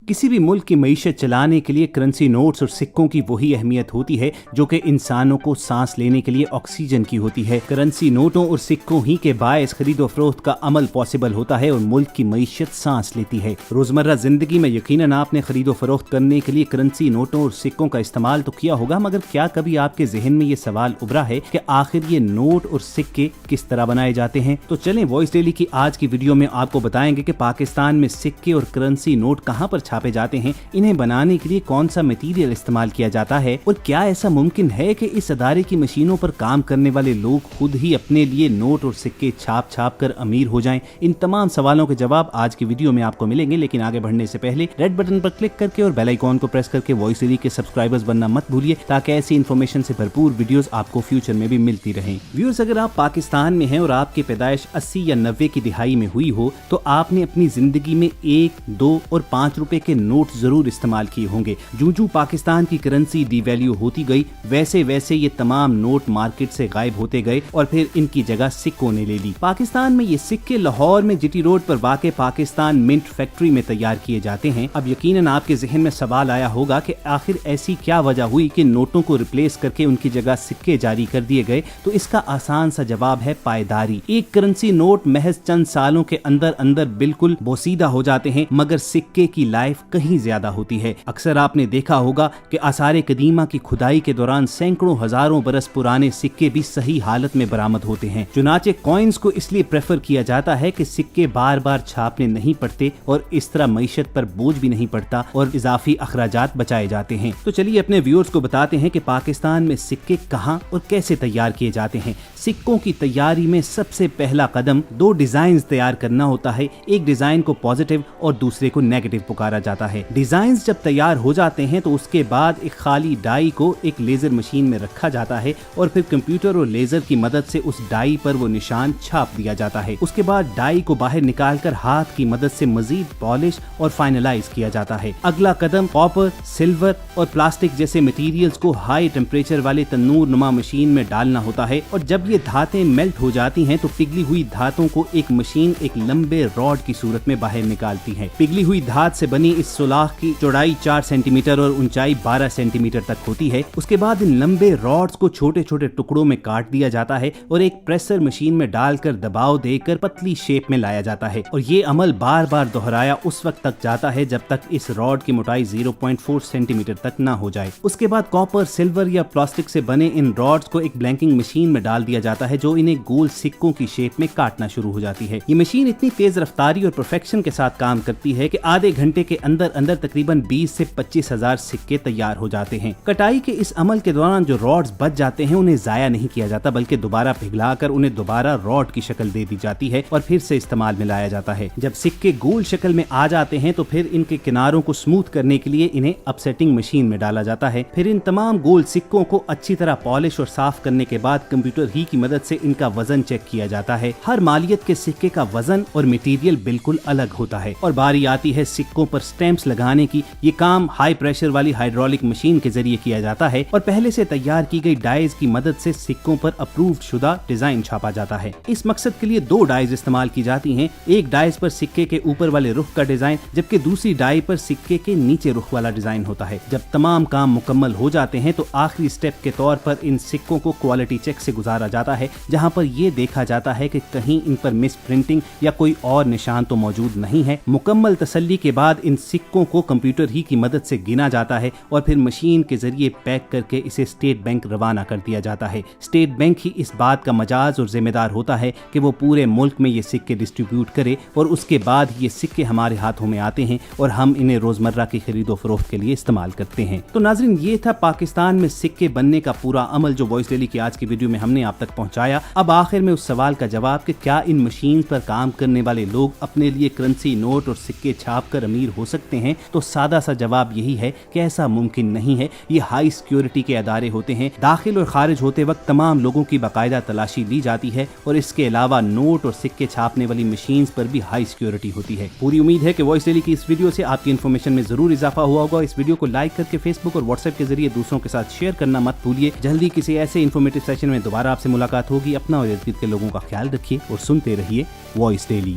किसी भी मुल्क की मईशत चलाने के लिए करेंसी नोट्स और सिक्कों की वही अहमियत होती है जो कि इंसानों को सांस लेने के लिए ऑक्सीजन की होती है। करेंसी नोटों और सिक्कों ही के बायस खरीदो फरोख्त का अमल पॉसिबल होता है और मुल्क की मईशत सांस लेती है। रोजमर्रा जिंदगी में यकीनन आपने खरीदो फरोख्त करने के लिए करेंसी नोटों और सिक्कों का इस्तेमाल तो किया होगा, मगर क्या कभी आपके जहन में ये सवाल उभरा है कि आखिर ये नोट और सिक्के किस तरह बनाए जाते हैं? तो चलें वॉइस डेली की आज की वीडियो में आपको बताएंगे कि पाकिस्तान में सिक्के और करेंसी नोट कहां पर छापे जाते हैं, इन्हें बनाने के लिए कौन सा मटेरियल इस्तेमाल किया जाता है और क्या ऐसा मुमकिन है कि इस अदारे की मशीनों पर काम करने वाले लोग खुद ही अपने लिए नोट और सिक्के छाप छाप कर अमीर हो जाएं। इन तमाम सवालों के जवाब आज की वीडियो में आपको मिलेंगे, लेकिन आगे बढ़ने से पहले रेड बटन पर क्लिक करके और बेल आइकॉन को प्रेस करके वॉइस डेली के सब्सक्राइबर्स बनना मत भूलिए ताकि ऐसी इन्फॉर्मेशन से भरपूर वीडियोस आपको फ्यूचर में भी मिलती रहें। व्यूअर्स, अगर आप पाकिस्तान में हैं और आपकी पैदाइश 80 या 90 की दिहाई में हुई हो तो आपने अपनी जिंदगी में 1, 2 और 5 रुपए के नोट जरूर इस्तेमाल किए होंगे। जूं पाकिस्तान की करेंसी डिवैल्यू होती गई वैसे वैसे ये तमाम नोट मार्केट से गायब होते गए और फिर इनकी जगह सिक्कों ने ले ली। पाकिस्तान में ये सिक्के लाहौर में जीटी रोड पर वाक़े पाकिस्तान मिंट फैक्ट्री में तैयार किए जाते हैं। अब यकीनन आपके जहन में सवाल आया होगा कि आखिर ऐसी क्या वजह हुई कि नोटों को रिप्लेस करके उनकी जगह सिक्के जारी कर दिए गए? तो इसका आसान सा जवाब है पायदारी। एक करेंसी नोट महज चंद सालों के अंदर अंदर बिल्कुल बोसीदा हो जाते हैं, मगर सिक्के की लाइफ कहीं ज्यादा होती है। अक्सर आपने देखा होगा कि आसारे कदीमा की खुदाई के दौरान सैकड़ों हजारों बरस पुराने सिक्के भी सही हालत में बरामद होते हैं। चुनाचे कॉइन्स को इसलिए प्रेफर किया जाता है कि सिक्के बार बार छापने नहीं पड़ते और इस तरह मईशत पर बोझ भी नहीं पड़ता और इजाफी अखराजात बचाए जाते हैं। तो चलिए अपने व्यूअर्स को बताते हैं कि पाकिस्तान में सिक्के कहां और कैसे तैयार किए जाते हैं। सिक्कों की तैयारी में सबसे पहला कदम 2 डिजाइन तैयार करना होता है। एक डिजाइन को पॉजिटिव और दूसरे को नेगेटिव पुकारा जाता है। डिजाइन जब तैयार हो जाते हैं तो उसके बाद एक खाली डाई को एक लेजर मशीन में रखा जाता है और फिर कंप्यूटर और लेजर की मदद से उस डाई पर वो निशान छाप दिया जाता है। उसके बाद डाई को बाहर निकालकर हाथ की मदद से मजीद पॉलिश और फाइनलाइज किया जाता है। अगला कदम कॉपर, सिल्वर और प्लास्टिक जैसे मटेरियल्स को हाई टेम्परेचर वाले तन्नूर नुमा मशीन में डालना होता है और जब ये धातें मेल्ट हो जाती हैं तो पिघली हुई धातों को एक मशीन एक लंबे रॉड की सूरत में बाहर निकालती है। पिघली हुई धात से बनी इस सुलाख की चौड़ाई 4 सेंटीमीटर और ऊंचाई 12 सेंटीमीटर तक होती है। उसके बाद इन लंबे रॉड्स को छोटे छोटे टुकड़ों में काट दिया जाता है और एक प्रेसर मशीन में डालकर दबाव देकर पतली शेप में लाया जाता है और ये अमल बार बार दोहराया उस वक्त तक जाता है जब तक इस रॉड की मोटाई 0.4 सेंटीमीटर तक ना हो जाए। उसके बाद कॉपर, सिल्वर या प्लास्टिक से बने इन रॉड्स को एक ब्लैंकिंग मशीन में डाल दिया जाता है जो इन्हें गोल सिक्कों की शेप में काटना शुरू हो जाती है। ये मशीन इतनी तेज रफ्तारी और परफेक्शन के साथ काम करती है कि आधे घंटे के अंदर अंदर तकरीबन 20 से 25 हजार सिक्के तैयार हो जाते हैं। कटाई के इस अमल के दौरान जो रॉड्स बच जाते हैं उन्हें जाया नहीं किया जाता, बल्कि दोबारा पिघलाकर उन्हें दोबारा रॉड की शक्ल दे दी जाती है और फिर से इस्तेमाल में लाया जाता है। जब सिक्के गोल शक्ल में आ जाते हैं तो फिर इनके किनारों को स्मूथ करने के लिए इन्हें अपसेटिंग मशीन में डाला जाता है। फिर इन तमाम गोल सिक्कों को अच्छी तरह पॉलिश और साफ करने के बाद कंप्यूटर ही की मदद से इनका वजन चेक किया जाता है। हर मालियत के सिक्के का वजन और मटेरियल बिल्कुल अलग होता है और बारी आती है सिक्कों पर स्टैंप्स लगाने की। ये काम हाई प्रेशर वाली हाइड्रोलिक मशीन के जरिए किया जाता है और पहले से तैयार की गई डाइज की मदद से सिक्कों पर अप्रूव्ड शुदा डिजाइन छापा जाता है। इस मकसद के लिए 2 डाइज इस्तेमाल की जाती हैं। एक डाइज पर सिक्के के ऊपर वाले रुख का डिजाइन, जबकि दूसरी डाई पर सिक्के के नीचे रुख वाला डिजाइन होता है। जब तमाम काम मुकम्मल हो जाते हैं तो आखिरी स्टेप के तौर पर इन सिक्कों को क्वालिटी चेक से गुजारा जाता है, जहां पर यह देखा जाता है कि कहीं इन पर मिस प्रिंटिंग या कोई और निशान तो मौजूद नहीं है। मुकम्मल तसल्ली के बाद इन सिक्कों को कंप्यूटर ही की मदद से गिना जाता है और फिर मशीन के जरिए पैक करके इसे स्टेट बैंक रवाना कर दिया जाता है। स्टेट बैंक ही इस बात का मजाज और जिम्मेदार होता है कि वो पूरे मुल्क में ये सिक्के डिस्ट्रीब्यूट करे और उसके बाद ये सिक्के हमारे हाथों में आते हैं और हम इन्हें रोजमर्रा की खरीदो फरोख्त के लिए इस्तेमाल करते हैं। तो नाज़रीन, ये था पाकिस्तान में सिक्के बनने का पूरा अमल जो वॉइस डेली की आज की वीडियो में हमने आप तक पहुंचाया। अब आखिर में उस सवाल का जवाब कि क्या इन मशीन पर काम करने वाले लोग अपने लिए करेंसी नोट और सिक्के छाप कर अमीर हो सकते हैं, तो सादा सा जवाब यही है कि ऐसा मुमकिन नहीं है। ये हाई सिक्योरिटी के अदारे होते हैं। दाखिल और खारिज होते वक्त तमाम लोगों की बाकायदा तलाशी ली जाती है और इसके अलावा नोट और सिक्के छापने वाली मशीन पर भी हाई सिक्योरिटी होती है। पूरी उम्मीद है कि वॉइस डेली की इस वीडियो से आपकी इन्फॉर्मेशन में जरूर इजाफा हुआ होगा। इस वीडियो को लाइक करके फेसबुक और व्हाट्सएप के जरिए दूसरों के साथ शेयर करना मत भूलिए। जल्दी किसी ऐसे इन्फॉर्मेटिव सेशन में दोबारा आपसे मुलाकात होगी। अपना और इर्द गिर्द के लोगों का ख्याल रखिए और सुनते रहिए वॉइस डेली।